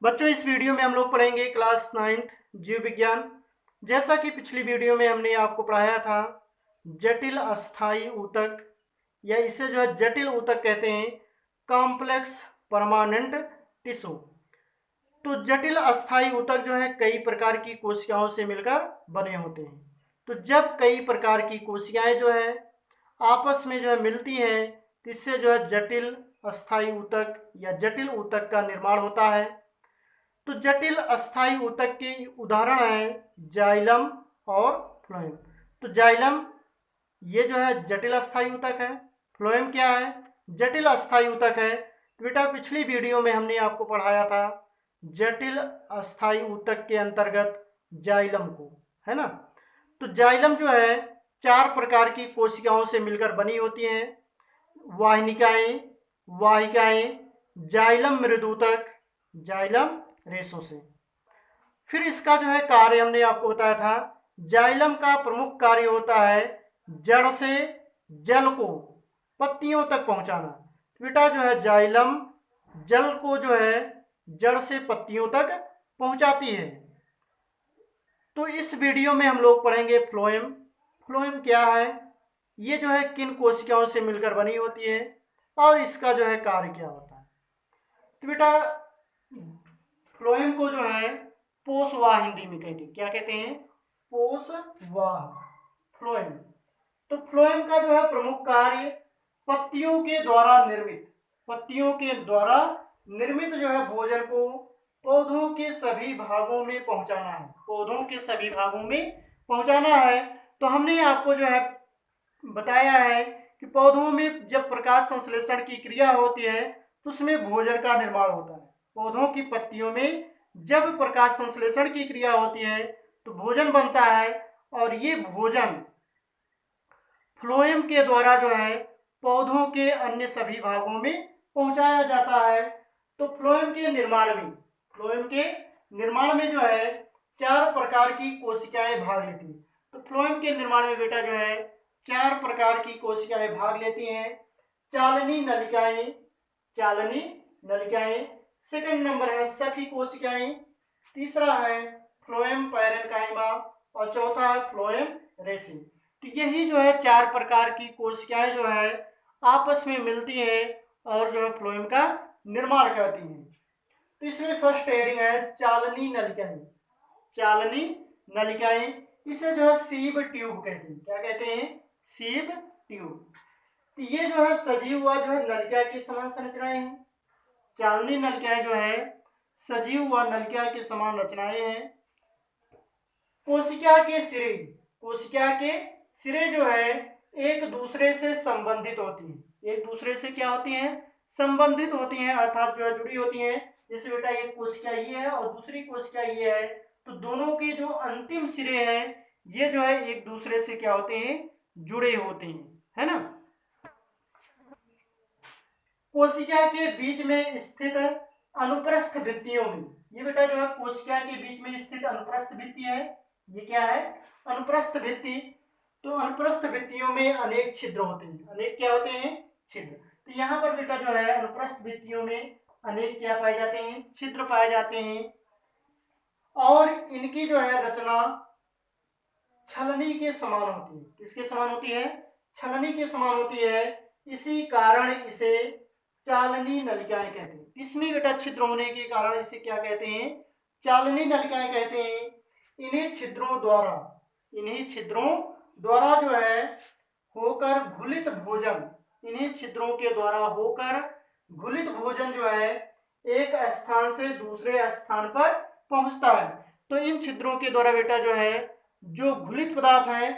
बच्चों, इस वीडियो में हम लोग पढ़ेंगे क्लास 9th जीव विज्ञान। जैसा कि पिछली वीडियो में हमने आपको पढ़ाया था जटिल अस्थाई ऊतक, या इसे जो है जटिल ऊतक कहते हैं, कॉम्प्लेक्स परमानेंट टिश्यू। तो जटिल अस्थाई ऊतक जो है कई प्रकार की कोशिकाओं से मिलकर बने होते हैं। तो जब कई प्रकार की कोशिकाएं जो है आपस में जो है मिलती हैं, तो इससे जो है जटिल अस्थाई ऊतक या जटिल ऊतक का निर्माण होता है। तो जटिल अस्थाई ऊतक के उदाहरण हैं जाइलम और फ्लोएम। तो जाइलम ये जो है जटिल अस्थाई ऊतक है। फ्लोएम क्या है? जटिल अस्थाई ऊतक है। तो बेटा पिछली वीडियो में हमने आपको पढ़ाया था जटिल अस्थाई ऊतक के अंतर्गत जाइलम को, है ना। तो जाइलम जो है 4 प्रकार की कोशिकाओं से मिलकर बनी होती हैं। वाहिनिकाएं, वाहिकाएं, जाइलम मृदूतक, जाइलम रेशों से। फिर इसका जो है कार्य हमने आपको बताया था, जाइलम का प्रमुख कार्य होता है जड़ से जल को पत्तियों तक पहुंचाना। बेटा जो है जाइलम जल को जो है जड़ से पत्तियों तक पहुंचाती है। तो इस वीडियो में हम लोग पढ़ेंगे फ्लोएम। फ्लोएम क्या है, ये जो है किन कोशिकाओं से मिलकर बनी होती है और इसका जो है कार्य क्या होता है। तो बेटा फ्लोएम को जो है पोषवाह हिंदी में कहते हैं। क्या कहते हैं? पोषवाह, फ्लोएम। तो फ्लोएम का जो है प्रमुख कार्य पत्तियों के द्वारा निर्मित, पत्तियों के द्वारा निर्मित जो है भोजन को पौधों के सभी भागों में पहुंचाना है। पौधों के सभी भागों में पहुंचाना है। तो हमने आपको जो है बताया है कि पौधों में जब प्रकाश संश्लेषण की क्रिया होती है तो उसमें भोजन का निर्माण होता है। पौधों की पत्तियों में जब प्रकाश संश्लेषण की क्रिया होती है तो भोजन बनता है, और ये भोजन फ्लोएम के द्वारा जो है पौधों के अन्य सभी भागों में पहुंचाया जाता है। तो फ्लोएम के निर्माण में, फ्लोएम के निर्माण में जो है 4 प्रकार की कोशिकाएं भाग लेती हैं। तो फ्लोएम के निर्माण में बेटा जो है 4 प्रकार की कोशिकाएं भाग लेती हैं। चालनी नलिकाएं, चालनी नलिकाएं। सेकंड नंबर है सखी कोशिकाएं। तीसरा है फ्लोएम पैरेन्काइमा, और चौथा है फ्लोएम रेसिन। तो यही जो है 4 प्रकार की कोशिकाएं जो है आपस में मिलती हैं और जो है फ्लोएम का निर्माण करती हैं। तो इसमें फर्स्ट हेडिंग है चालनी नलिकाएं। चालनी नलिकाएं, इसे जो है सीब ट्यूब कहते हैं। क्या कहते हैं? Sieve tube. तो ये जो है सजीव व जो है नलिका की समान संरचनाएं हैं। चालनी नलिकाएं जो है सजीव व नलिका के समान रचनाएं हैं। कोशिका के सिरे, कोशिका के सिरे जो है एक दूसरे से संबंधित होती हैं। एक दूसरे से क्या होती हैं? संबंधित होती हैं, अर्थात जो है जुड़ी होती हैं। जैसे बेटा एक कोशिका ये है और दूसरी कोशिका ये है, तो दोनों के जो अंतिम सिरे हैं ये जो है एक दूसरे से क्या होते हैं? जुड़े होते हैं, है ना। कोशिका के बीच में स्थित अनुप्रस्थ भित्तियों में, ये बेटा जो है कोशिका के बीच में स्थित अनुप्रस्थ भित्ति है। ये क्या है? अनुप्रस्थ भित्ति। तो अनुप्रस्थ भित्तियों में अनेक छिद्र होते हैं। अनेक क्या होते हैं? छिद्र। तो यहाँ पर बेटा जो है अनुप्रस्थ भित्तियों में अनेक क्या पाए जाते हैं? छिद्र पाए जाते हैं। और इनकी जो है रचना छलनी के समान होती है। किसके समान होती है? छलनी के समान होती है। इसी कारण इसे चालनी नलिकाएं कहते हैं। इसमें बेटा छिद्र होने के कारण इसे क्या कहते हैं? चालनी नलिकाएं कहते हैं। इन्हीं छिद्रों द्वारा, इन्हीं छिद्रों द्वारा जो है होकर घुलित भोजन, इन्हीं छिद्रों के द्वारा होकर घुलित भोजन जो है एक स्थान से दूसरे स्थान पर पहुंचता है। तो इन छिद्रों के द्वारा बेटा जो है जो घुलित पदार्थ है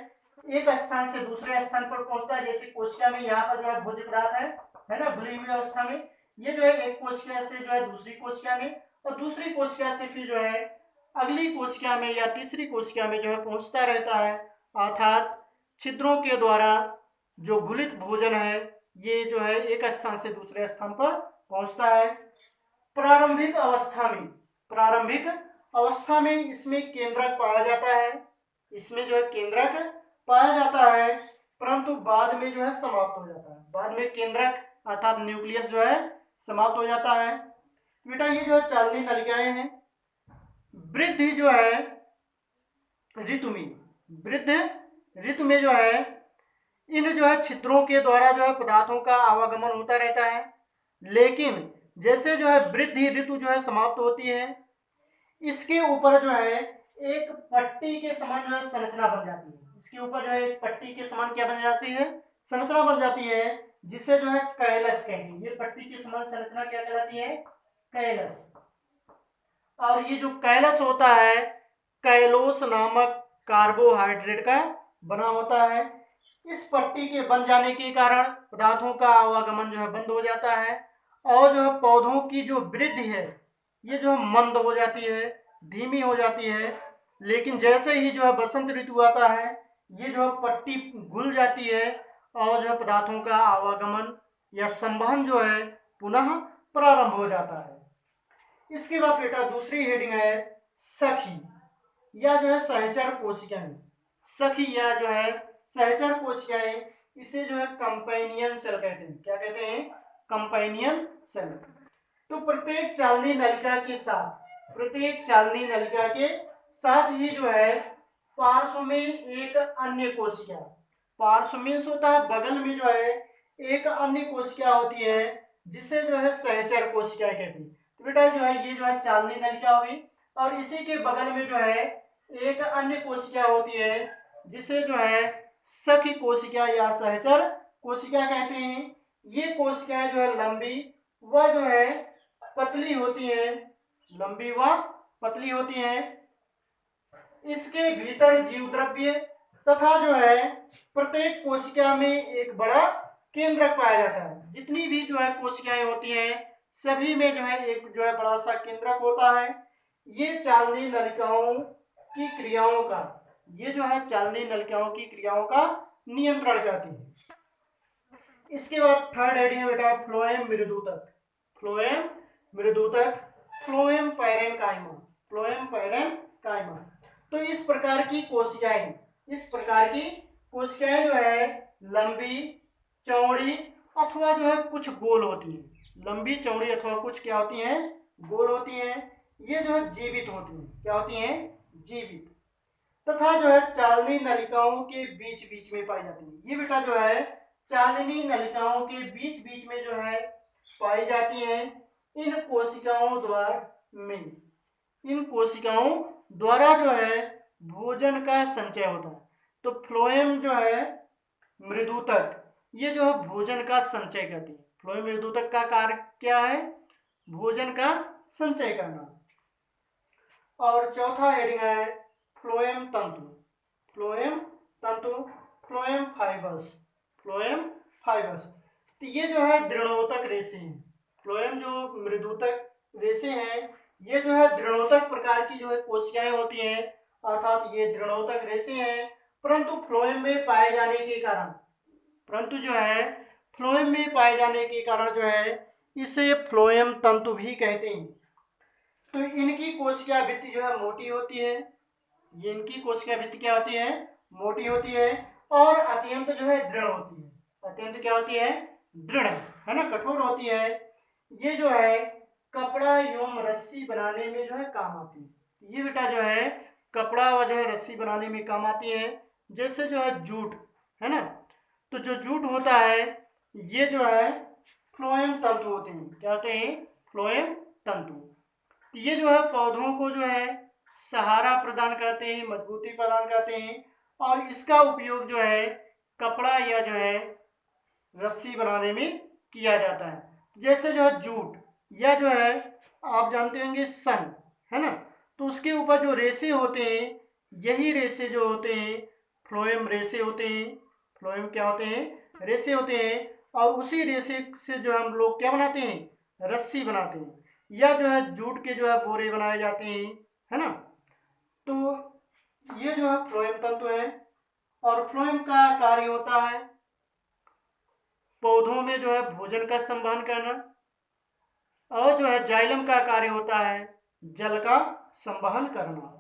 एक स्थान से दूसरे स्थान पर पहुंचता है। जैसे कोशिका में यहाँ पर जो है भोज्य पदार्थ है ना, घुली हुई अवस्था में, ये जो है एक कोशिका से जो है दूसरी कोशिका में, और दूसरी कोशिका से फिर जो है अगली कोशिका में या तीसरी कोशिका में जो है पहुंचता रहता है। अर्थात छिद्रों के द्वारा जो घुलित भोजन है ये जो है एक स्थान से दूसरे स्थान पर पहुंचता है। प्रारंभिक अवस्था में, प्रारंभिक अवस्था में इसमें केंद्रक पाया जाता है। इसमें जो है केंद्रक पाया जाता है, परंतु बाद में जो है समाप्त हो जाता है। बाद में केंद्रक अर्थात न्यूक्लियस जो है समाप्त हो जाता है। बेटा ये जो है चालनी नलिकाएं हैं। वृद्धि जो है ऋतु में, वृद्ध ऋतु में जो है इन जो है छिद्रों के द्वारा जो है पदार्थों का आवागमन होता रहता है। लेकिन जैसे जो है वृद्धि ऋतु जो है समाप्त होती है, इसके ऊपर जो है एक पट्टी के समान जो है संरचना बन जाती है। इसके ऊपर जो है एक पट्टी के समान क्या बन जाती है, संरचना बन जाती है, जिसे जो है कैलस कहते हैं। ये पट्टी के समान संरचना क्या कहलाती है, कैलस। और ये जो कैलस होता है कैलोस नामक कार्बोहाइड्रेट का बना होता है। इस पट्टी के बन जाने के कारण पदार्थों का आवागमन जो है बंद हो जाता है और जो है पौधों की जो वृद्धि है ये जो है मंद हो जाती है, धीमी हो जाती है। लेकिन जैसे ही जो है बसंत ऋतु आता है ये जो है पट्टी घुल जाती है और जो है पदार्थों का आवागमन या संवहन जो है पुनः प्रारंभ हो जाता है। इसके बाद बेटा दूसरी हेडिंग है सखी या जो है सहचर कोशिकाएं। सखी या जो है सहचर कोशिकाएं, इसे जो है कंपेनियन सेल कहते हैं। क्या कहते हैं, कंपेनियन सेल। तो प्रत्येक चालनी नलिका के साथ, प्रत्येक चालनी नलिका के साथ ही जो है पार्श्व में एक अन्य कोशिका, पार्श्व में होता है बगल में जो है एक अन्य कोशिका होती है जिसे जो है सहचर कोशिका कहते हैं। तो बेटा जो है ये जो है चालनी नलिका हुई और इसी के बगल में जो है एक अन्य कोशिका होती है जिसे जो है सखी कोशिका या सहचर कोशिका कहते हैं। ये कोशिकाएं जो है लंबी व जो है पतली होती हैं, लंबी व पतली होती हैं। इसके भीतर जीव द्रव्य तथा जो है प्रत्येक कोशिका में एक बड़ा केंद्रक पाया जाता है। जितनी भी जो है कोशिकाएं होती हैं सभी में जो है एक जो है बड़ा सा केंद्रक होता है। ये चालनी नलिकाओं की क्रियाओं का, ये जो है चालनी नलिकाओं की क्रियाओं का नियंत्रण करती है। इसके बाद थर्ड हेडिंग है बेटा फ्लोएम मृदुतक। फ्लोएम मृदुतक, फ्लोएम पैरेनकाइमा, फ्लोएम पैरेनकाइमा। तो इस प्रकार की कोशिकाएं, इस प्रकार की कोशिकाएं जो है लंबी चौड़ी अथवा जो है कुछ गोल होती हैं, लंबी चौड़ी अथवा कुछ क्या होती हैं, गोल होती हैं। ये जो है जीवित होती हैं, क्या होती हैं, जीवित। तथा जो है चालनी नलिकाओं के बीच बीच में पाई जाती है। ये बेटा जो है चालनी नलिकाओं के बीच बीच में जो है पाई जाती हैं। इन कोशिकाओं द्वारा में, इन कोशिकाओं द्वारा जो है भोजन का संचय होता है। तो फ्लोएम जो है मृदुतक, ये जो है भोजन का संचय करती है। फ्लोएम मृदुतक का कार्य क्या है, भोजन का संचय करना। और चौथा हेडिंग है फ्लोएम तंतु, फ्लोएम तंतु, फ्लोएम फाइबर्स, फ्लोएम फाइबर्स। तो ये जो है दृढ़ोतक रेशे हैं। फ्लोएम जो मृदुतक रेशे हैं ये जो है दृढ़ोतक प्रकार की जो है कोशिकाएं होती हैं, अर्थात ये दृढ़ोतक रेशे हैं। परंतु फ्लोएम में पाए जाने के कारण, परंतु जो है फ्लोएम में पाए जाने के कारण जो है इसे फ्लोएम तंतु भी कहते हैं। तो इनकी कोशिका भित्ति जो है मोटी होती है, ये इनकी कोशिका भित्ति क्या होती है, मोटी होती है और अत्यंत जो है दृढ़ होती है। अत्यंत क्या होती है, दृढ़, है ना, कठोर होती है। ये जो है कपड़ा एवं रस्सी बनाने में जो है काम आती है। ये बेटा जो है कपड़ा व जो है रस्सी बनाने में काम आती है। जैसे जो है जूट, है ना, तो जो जूट होता है ये जो है फ्लोएम तंतु होते हैं। क्या होते हैं, फ्लोएम तंतु। ये जो है पौधों को जो है सहारा प्रदान करते हैं, मजबूती प्रदान करते हैं और इसका उपयोग जो है कपड़ा या जो है रस्सी बनाने में किया जाता है। जैसे जो है जूट या जो है आप जानते होंगे सन, है ना, तो उसके ऊपर जो रेशे होते हैं यही रेशे जो होते हैं फ्लोएम रेशे होते हैं। फ्लोएम क्या होते हैं, रेशे होते हैं और उसी रेशे से जो हम लोग क्या बनाते हैं, रस्सी बनाते हैं या जो है जूट के जो है बोरे बनाए जाते हैं, है ना। तो ये जो है फ्लोएम तंतु है और फ्लोएम का कार्य होता है पौधों में जो है भोजन का संवहन करना और जो है जाइलम का कार्य होता है जल का संवहन करना।